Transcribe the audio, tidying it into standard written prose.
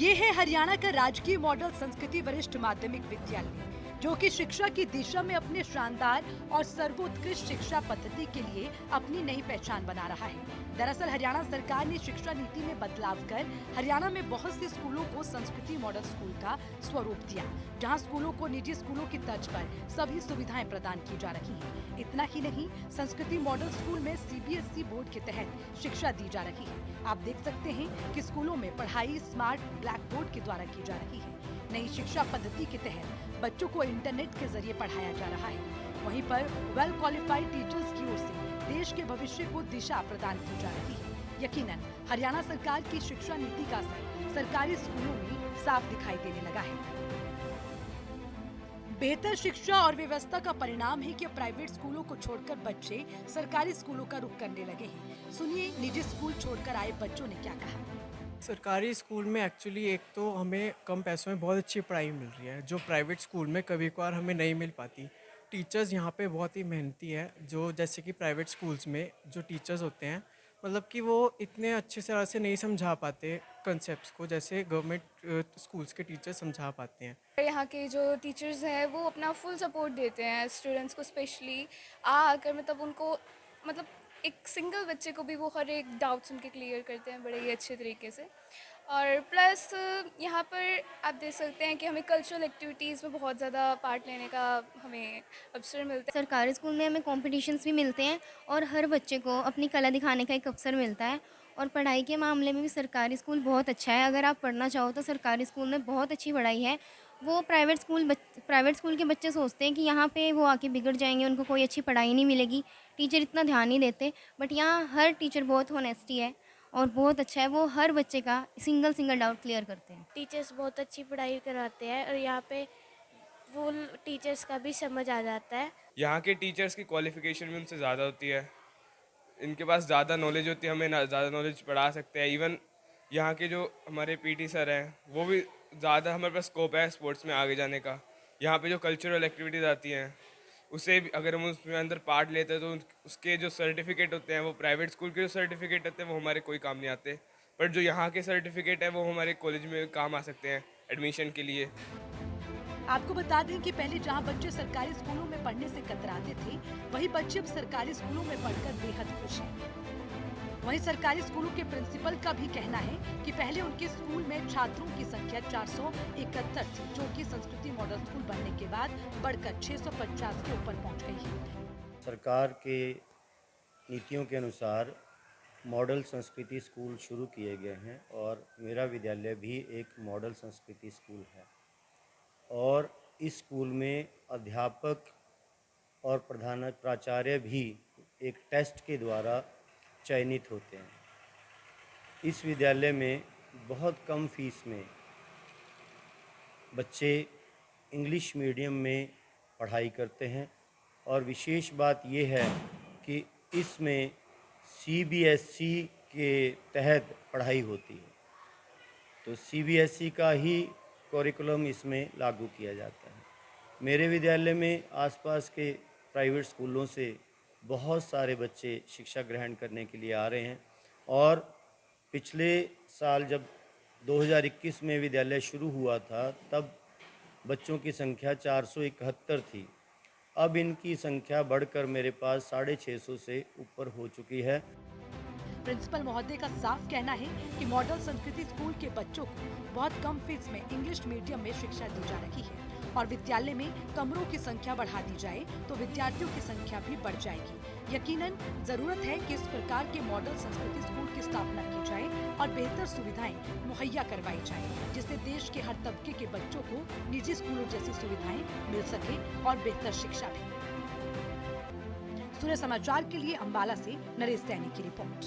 ये है हरियाणा का राजकीय मॉडल संस्कृति वरिष्ठ माध्यमिक विद्यालय, जो कि शिक्षा की दिशा में अपने शानदार और सर्वोत्कृष्ट शिक्षा पद्धति के लिए अपनी नई पहचान बना रहा है। दरअसल हरियाणा सरकार ने शिक्षा नीति में बदलाव कर हरियाणा में बहुत से स्कूलों को संस्कृति मॉडल स्कूल का स्वरूप दिया, जहां स्कूलों को निजी स्कूलों की तर्ज पर सभी सुविधाएं प्रदान की जा रही हैं। इतना ही नहीं, संस्कृति मॉडल स्कूल में सीबीएसई बोर्ड के तहत शिक्षा दी जा रही है। आप देख सकते हैं कि स्कूलों में पढ़ाई स्मार्ट ब्लैक बोर्ड के द्वारा की जा रही है। नई शिक्षा पद्धति के तहत बच्चों को इंटरनेट के जरिए पढ़ाया जा रहा है। वहीं पर वेल क्वालिफाइड टीचर्स की ओर से देश के भविष्य को दिशा प्रदान की जा रही है। यकीनन हरियाणा सरकार की शिक्षा नीति का असर सरकारी स्कूलों में साफ दिखाई देने लगा है। बेहतर शिक्षा और व्यवस्था का परिणाम है कि प्राइवेट स्कूलों को छोड़कर बच्चे सरकारी स्कूलों का रुख करने लगे हैं। सुनिए निजी स्कूल छोड़कर आए बच्चों ने क्या कहा। सरकारी स्कूल में एक्चुअली एक तो हमें कम पैसों में बहुत अच्छी पढ़ाई मिल रही है, जो प्राइवेट स्कूल में कभी कभार हमें नहीं मिल पाती। टीचर्स यहाँ पे बहुत ही मेहनती है, जो जैसे कि प्राइवेट स्कूल्स में जो टीचर्स होते हैं, मतलब कि वो इतने अच्छे तरह से नहीं समझा पाते कंसेप्ट्स को, जैसे गवर्नमेंट स्कूल्स के टीचर्स समझा पाते हैं। यहाँ के जो टीचर्स हैं वो अपना फुल सपोर्ट देते हैं स्टूडेंट्स को, स्पेशली आकर मतलब उनको मतलब एक सिंगल बच्चे को भी वो हर एक डाउट्स उनके क्लियर करते हैं बड़े ही अच्छे तरीके से। और प्लस यहाँ पर आप देख सकते हैं कि हमें कल्चरल एक्टिविटीज़ में बहुत ज़्यादा पार्ट लेने का हमें अवसर मिलता है। सरकारी स्कूल में हमें कॉम्पिटिशन्स भी मिलते हैं और हर बच्चे को अपनी कला दिखाने का एक अवसर मिलता है। और पढ़ाई के मामले में भी सरकारी स्कूल बहुत अच्छा है। अगर आप पढ़ना चाहो तो सरकारी स्कूल में बहुत अच्छी पढ़ाई है। वो प्राइवेट स्कूल के बच्चे सोचते हैं कि यहाँ पे वो आके बिगड़ जाएंगे, उनको कोई अच्छी पढ़ाई नहीं मिलेगी, टीचर इतना ध्यान नहीं देते। बट यहाँ हर टीचर बहुत होनेस्टी है और बहुत अच्छा है। वो हर बच्चे का सिंगल डाउट क्लियर करते हैं। टीचर्स बहुत अच्छी पढ़ाई कराते हैं और यहाँ पे वो टीचर्स का भी समझ आ जाता है। यहाँ के टीचर्स की क्वालिफिकेशन भी उनसे ज़्यादा होती है, इनके पास ज़्यादा नॉलेज होती है, हमें ज़्यादा नॉलेज पढ़ा सकते हैं। इवन यहाँ के जो हमारे पीटी सर हैं वो भी ज़्यादा, हमारे पास स्कोप है स्पोर्ट्स में आगे जाने का। यहाँ पे जो कल्चरल एक्टिविटीज़ आती हैं उसे अगर हम उसमें अंदर पार्ट लेते हैं तो उसके जो सर्टिफिकेट होते हैं, वो प्राइवेट स्कूल के जो सर्टिफिकेट होते हैं वो हमारे कोई काम नहीं आते, पर जो यहाँ के सर्टिफिकेट है वो हमारे कॉलेज में काम आ सकते हैं एडमिशन के लिए। आपको बता दें कि पहले जहां बच्चे सरकारी स्कूलों में पढ़ने से कतराते थे, वहीं बच्चे अब सरकारी स्कूलों में पढ़कर बेहद खुश हैं। वहीं सरकारी स्कूलों के प्रिंसिपल का भी कहना है कि पहले उनके स्कूल में छात्रों की संख्या 471 थी, जो कि संस्कृति मॉडल स्कूल बनने के बाद बढ़कर 650 के ऊपर पहुंच गई है। सरकार के नीतियों के अनुसार मॉडल संस्कृति स्कूल शुरू किए गए हैं और मेरा विद्यालय भी एक मॉडल संस्कृति स्कूल है। और इस स्कूल में अध्यापक और प्रधान प्राचार्य भी एक टेस्ट के द्वारा चयनित होते हैं। इस विद्यालय में बहुत कम फीस में बच्चे इंग्लिश मीडियम में पढ़ाई करते हैं और विशेष बात ये है कि इसमें सीबीएसई के तहत पढ़ाई होती है, तो सीबीएसई का ही करिकुलम इसमें लागू किया जाता है। मेरे विद्यालय में आसपास के प्राइवेट स्कूलों से बहुत सारे बच्चे शिक्षा ग्रहण करने के लिए आ रहे हैं और पिछले साल जब 2021 में विद्यालय शुरू हुआ था तब बच्चों की संख्या 471 थी। अब इनकी संख्या बढ़कर मेरे पास 650 से ऊपर हो चुकी है। प्रिंसिपल महोदय का साफ कहना है कि मॉडल संस्कृति स्कूल के बच्चों को बहुत कम फीस में इंग्लिश मीडियम में शिक्षा दी जा रही है और विद्यालय में कमरों की संख्या बढ़ा दी जाए तो विद्यार्थियों की संख्या भी बढ़ जाएगी। यकीनन जरूरत है कि इस प्रकार के मॉडल संस्कृति स्कूल की स्थापना की जाए और बेहतर सुविधाएं मुहैया करवाई जाए, जिससे देश के हर तबके के बच्चों को निजी स्कूलों जैसी सुविधाएं मिल सके और बेहतर शिक्षा भी। सूर्य समाचार के लिए अंबाला से नरेश सैनी की रिपोर्ट।